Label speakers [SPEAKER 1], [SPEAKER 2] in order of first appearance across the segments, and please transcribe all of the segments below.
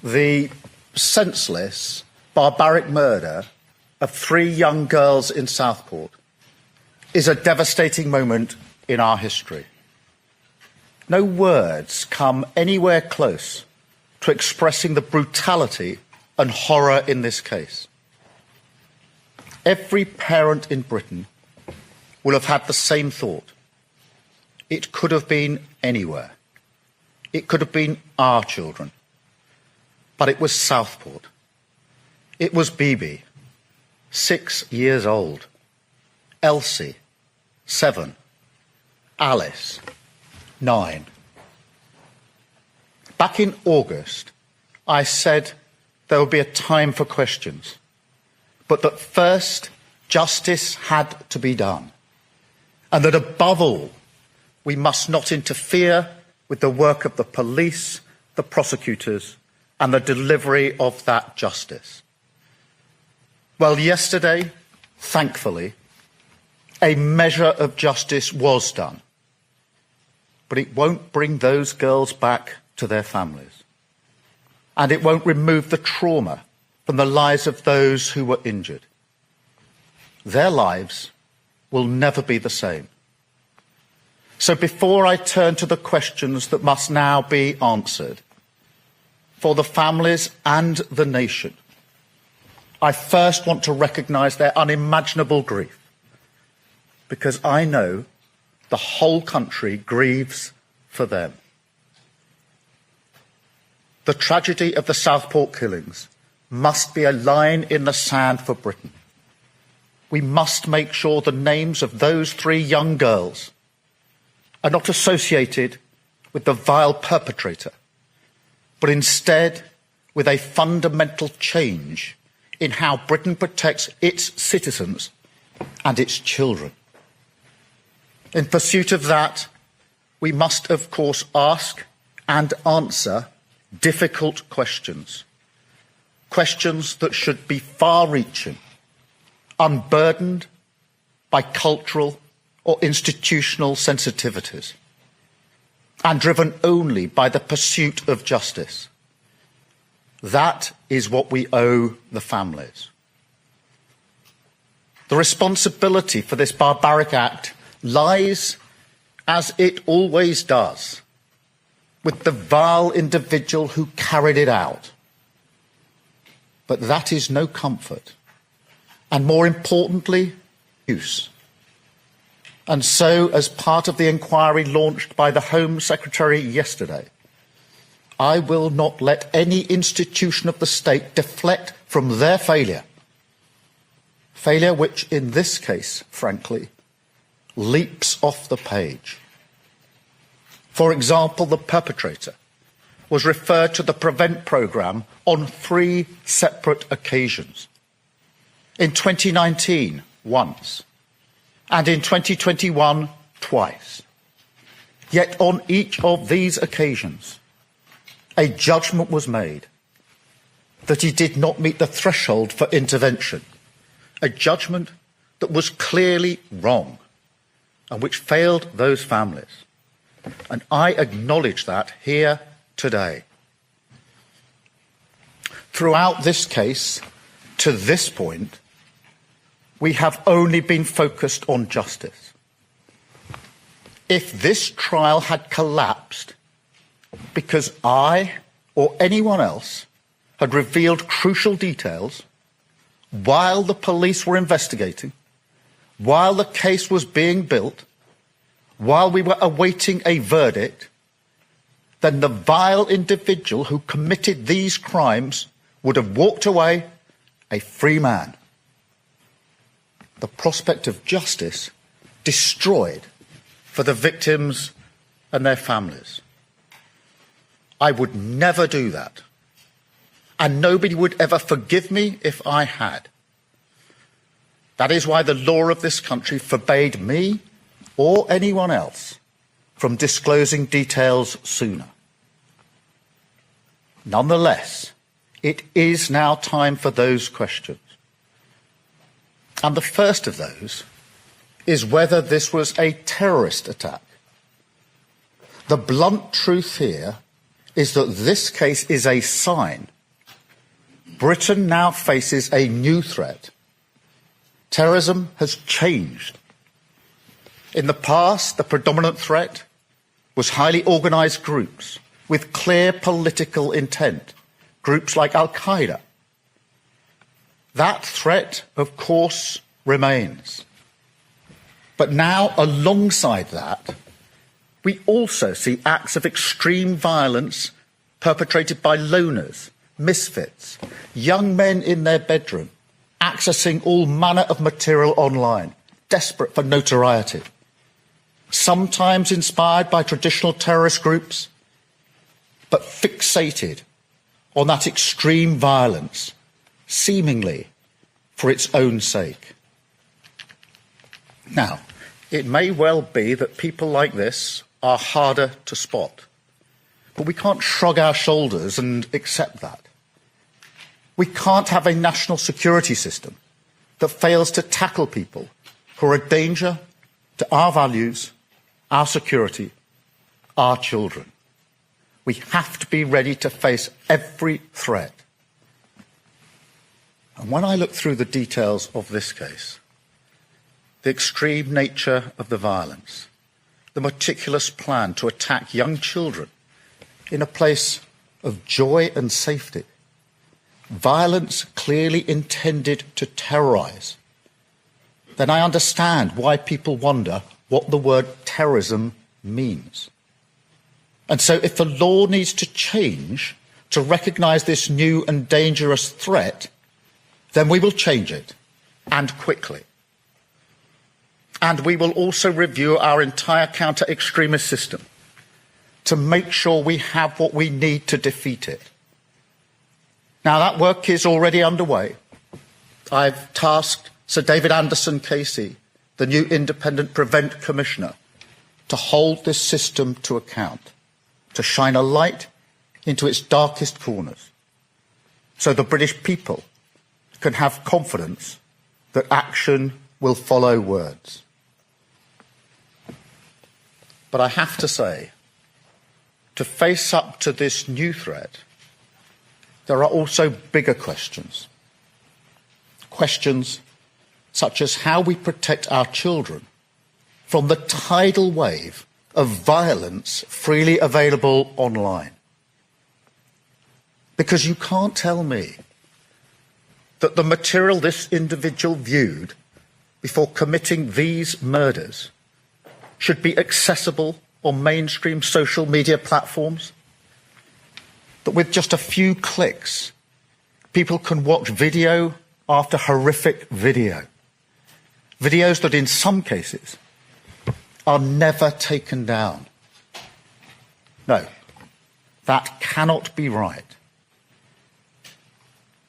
[SPEAKER 1] the senseless, barbaric murder of 3 young girls in Southport is a devastating moment in our history. No words come anywhere close to expressing the brutality and horror in this case. Every parent in Britain will have had the same thought. It could have been anywhere. It could have been our children. But it was Southport. It was Bibi, 6 years old. Elsie, 7. Alice, 9. Back in August, I said there would be a time for questions, but that first justice had to be done, and that above all, we must not interfere with the work of the police, the prosecutors, and the delivery of that justice. Well, yesterday, thankfully, a measure of justice was done, but it won't bring those girls back to their families, and it won't remove the trauma from the lives of those who were injured. Their lives will never be the same. So before I turn to the questions that must now be answered, for the families and the nation, I first want to recognise their unimaginable grief, because I know the whole country grieves for them. The tragedy of the Southport killings must be a line in the sand for Britain. We must make sure the names of those 3 young girls are not associated with the vile perpetrator, but instead with a fundamental change in how Britain protects its citizens and its children. In pursuit of that, we must, of course, ask and answer difficult questions. Questions that should be far-reaching, unburdened by cultural or institutional sensitivities, and driven only by the pursuit of justice. That is what we owe the families. The responsibility for this barbaric act lies, as it always does, with the vile individual who carried it out. But that is no comfort, and more importantly, use. And so, as part of the inquiry launched by the Home Secretary yesterday, I will not let any institution of the state deflect from their failure. Failure which, in this case, frankly, leaps off the page. For example, the perpetrator was referred to the PREVENT programme on 3 separate occasions. In 2019, once, and in 2021, twice. Yet on each of these occasions, a judgment was made that he did not meet the threshold for intervention, a judgment that was clearly wrong and which failed those families. And I acknowledge that here today. Throughout this case, to this point, we have only been focused on justice. If this trial had collapsed because I or anyone else had revealed crucial details while the police were investigating, while the case was being built, while we were awaiting a verdict, then the vile individual who committed these crimes would have walked away a free man. The prospect of justice destroyed for the victims and their families. I would never do that, and nobody would ever forgive me if I had. That is why the law of this country forbade me or anyone else from disclosing details sooner. Nonetheless, it is now time for those questions. And the first of those is whether this was a terrorist attack. The blunt truth here is that this case is a sign. Britain now faces a new threat. Terrorism has changed. In the past, the predominant threat was highly organised groups with clear political intent, groups like Al-Qaeda. That threat, of course, remains. But now, alongside that, we also see acts of extreme violence perpetrated by loners, misfits, young men in their bedroom, accessing all manner of material online, desperate for notoriety, sometimes inspired by traditional terrorist groups, but fixated on that extreme violence, seemingly for its own sake. Now, it may well be that people like this are harder to spot, but we can't shrug our shoulders and accept that. We can't have a national security system that fails to tackle people who are a danger to our values, our security, our children. We have to be ready to face every threat. And when I look through the details of this case, the extreme nature of the violence, the meticulous plan to attack young children in a place of joy and safety, violence clearly intended to terrorise, then I understand why people wonder what the word terrorism means. And so if the law needs to change to recognise this new and dangerous threat, then we will change it, and quickly. And we will also review our entire counter-extremist system to make sure we have what we need to defeat it. Now, that work is already underway. I've tasked Sir David Anderson Casey, the new Independent Prevent Commissioner, to hold this system to account, to shine a light into its darkest corners, so the British people can have confidence that action will follow words. But I have to say, to face up to this new threat, there are also bigger questions. Questions such as how we protect our children from the tidal wave of violence freely available online. Because you can't tell me that the material this individual viewed before committing these murders should be accessible on mainstream social media platforms, that with just a few clicks, people can watch video after horrific video, videos that in some cases are never taken down. No, that cannot be right.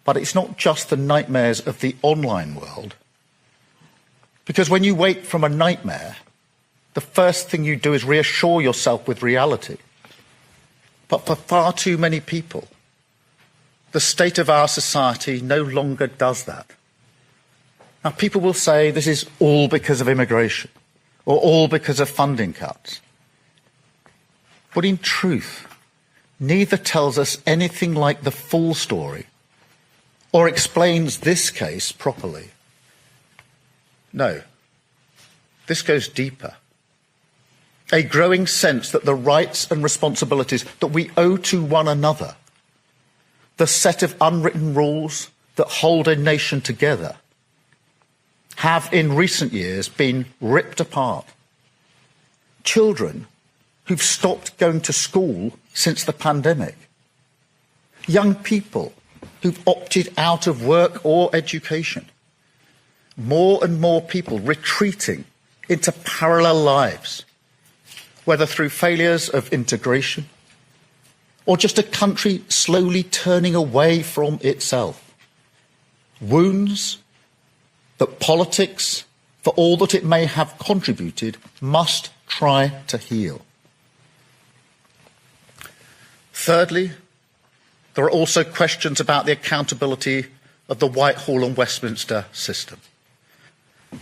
[SPEAKER 1] But it's not just the nightmares of the online world, because when you wake from a nightmare, the first thing you do is reassure yourself with reality. But for far too many people, the state of our society no longer does that. Now, people will say this is all because of immigration, or all because of funding cuts. But in truth, neither tells us anything like the full story, or explains this case properly. No, this goes deeper. A growing sense that the rights and responsibilities that we owe to one another, the set of unwritten rules that hold a nation together, have in recent years been ripped apart. Children who've stopped going to school since the pandemic. Young people who've opted out of work or education. More and more people retreating into parallel lives, whether through failures of integration or just a country slowly turning away from itself. Wounds that politics, for all that it may have contributed, must try to heal. Thirdly, there are also questions about the accountability of the Whitehall and Westminster system,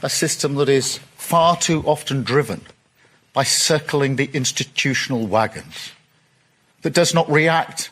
[SPEAKER 1] a system that is far too often driven by circling the institutional wagons, that does not react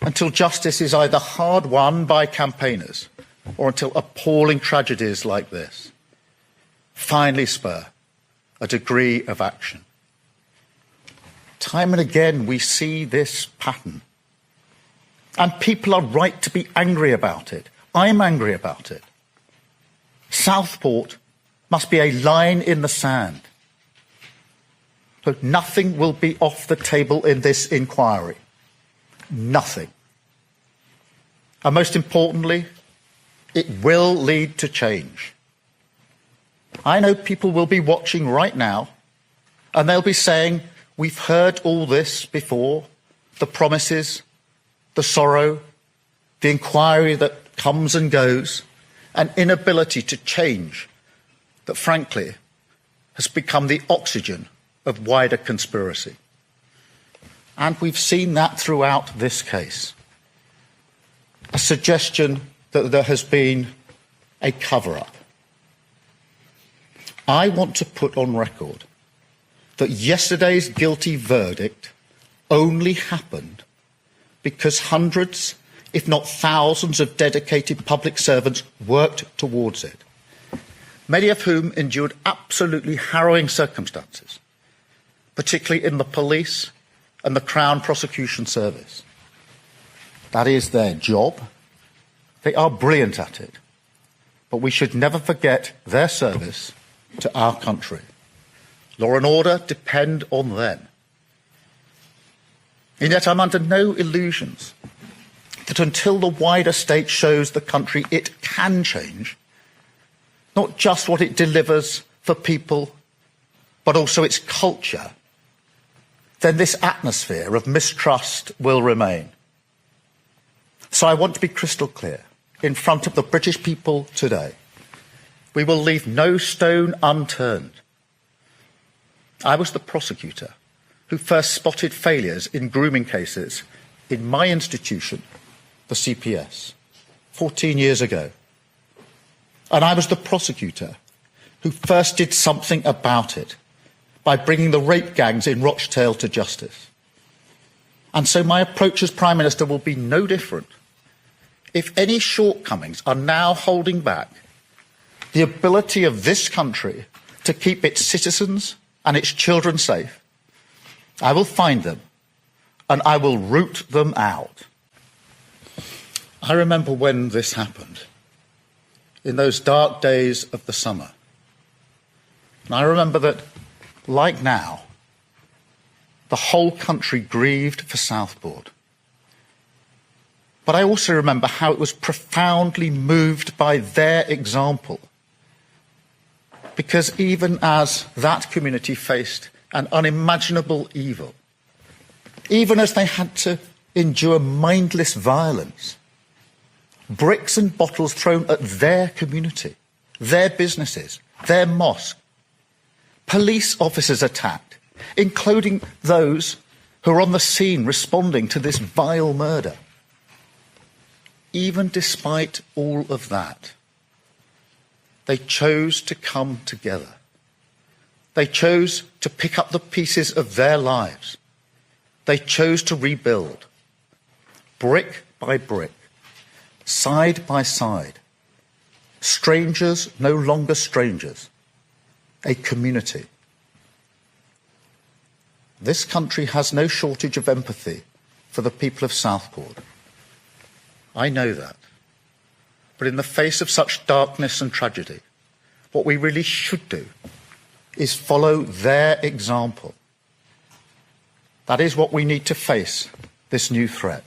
[SPEAKER 1] until justice is either hard won by campaigners or until appalling tragedies like this finally spur a degree of action. Time and again we see this pattern. And people are right to be angry about it. I'm angry about it. Southport must be a line in the sand. So nothing will be off the table in this inquiry. Nothing. And most importantly, it will lead to change. I know people will be watching right now, and they'll be saying, we've heard all this before, the promises, the sorrow, the inquiry that comes and goes, an inability to change that, frankly, has become the oxygen of wider conspiracy. And we've seen that throughout this case. A suggestion that there has been a cover-up. I want to put on record that yesterday's guilty verdict only happened because hundreds, if not thousands, of dedicated public servants worked towards it, many of whom endured absolutely harrowing circumstances, particularly in the police and the Crown Prosecution Service. That is their job. They are brilliant at it. But we should never forget their service to our country. Law and order depend on them. And yet I'm under no illusions that until the wider state shows the country it can change, not just what it delivers for people, but also its culture, then this atmosphere of mistrust will remain. So I want to be crystal clear in front of the British people today. We will leave no stone unturned. I was the prosecutor who first spotted failures in grooming cases in my institution, the CPS, 14 years ago. And I was the prosecutor who first did something about it by bringing the rape gangs in Rochdale to justice. And so my approach as Prime Minister will be no different. If any shortcomings are now holding back the ability of this country to keep its citizens and its children safe, I will find them and I will root them out. I remember when this happened, in those dark days of the summer. And I remember that, like now, the whole country grieved for Southport. But I also remember how it was profoundly moved by their example. Because even as that community faced an unimaginable evil, even as they had to endure mindless violence, bricks and bottles thrown at their community, their businesses, their mosque, police officers attacked, including those who were on the scene responding to this vile murder. Even despite all of that, they chose to come together. They chose to pick up the pieces of their lives. They chose to rebuild, brick by brick, side by side. Strangers no longer strangers. A community. This country has no shortage of empathy for the people of Southport. I know that. But in the face of such darkness and tragedy, what we really should do is follow their example. That is what we need to face this new threat.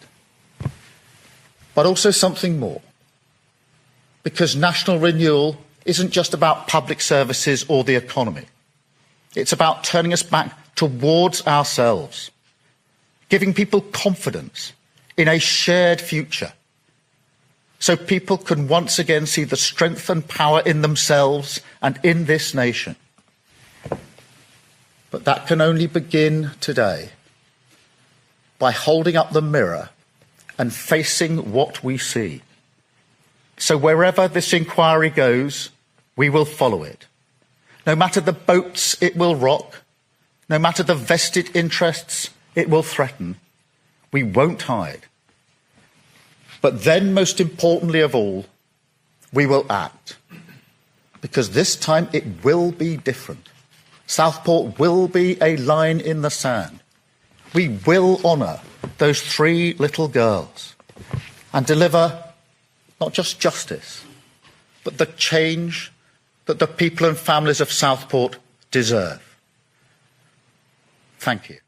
[SPEAKER 1] But also something more. Because national renewal isn't just about public services or the economy. It's about turning us back towards ourselves, giving people confidence in a shared future, so people can once again see the strength and power in themselves and in this nation. But that can only begin today, by holding up the mirror and facing what we see. So wherever this inquiry goes, we will follow it. No matter the boats it will rock, no matter the vested interests it will threaten, We won't hide. But then, most importantly of all, we will act. Because this time it will be different. Southport will be a line in the sand. We will honour those 3 little girls and deliver not just justice, but the change that the people and families of Southport deserve. Thank you.